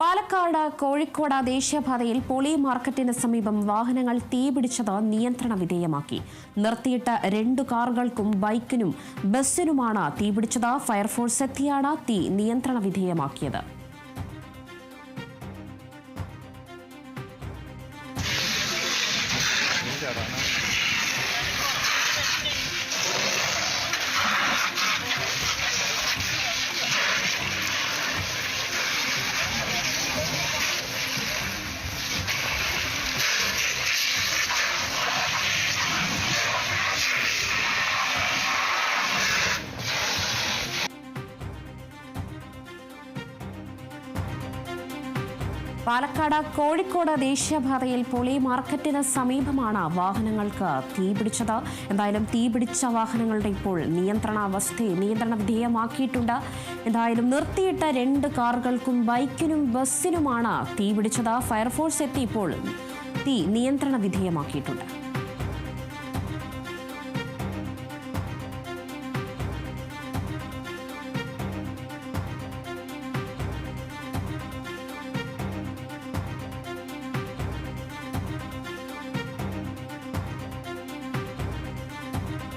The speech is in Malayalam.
പാലക്കാട് കോഴിക്കോട് ദേശീയപാതയിൽ പോളി മാർക്കറ്റിന് സമീപം വാഹനങ്ങൾ തീപിടിച്ചത് നിയന്ത്രണ വിധേയമാക്കി. നിർത്തിയിട്ട 2 കാറുകൾക്കും ബൈക്കിനും ബസ്സിനുമാണ് തീപിടിച്ചത്. ഫയർഫോഴ്സ് എത്തിയാണ് തീ നിയന്ത്രണ വിധേയമാക്കിയത്. പാലക്കാട് കോഴിക്കോട് ദേശീയപാതയിൽ പോളി മാർക്കറ്റിന് സമീപമാണ് വാഹനങ്ങൾക്ക് തീപിടിച്ചത്. എന്തായാലും തീപിടിച്ച വാഹനങ്ങളുടെ ഇപ്പോൾ നിയന്ത്രണ വിധേയമാക്കിയിട്ടുണ്ട്. എന്തായാലും നിർത്തിയിട്ട 2 കാറുകൾക്കും ബൈക്കിനും ബസ്സിനുമാണ് തീപിടിച്ചത്. ഫയർഫോഴ്സ് എത്തി ഇപ്പോൾ തീ നിയന്ത്രണ വിധേയമാക്കിയിട്ടുണ്ട്.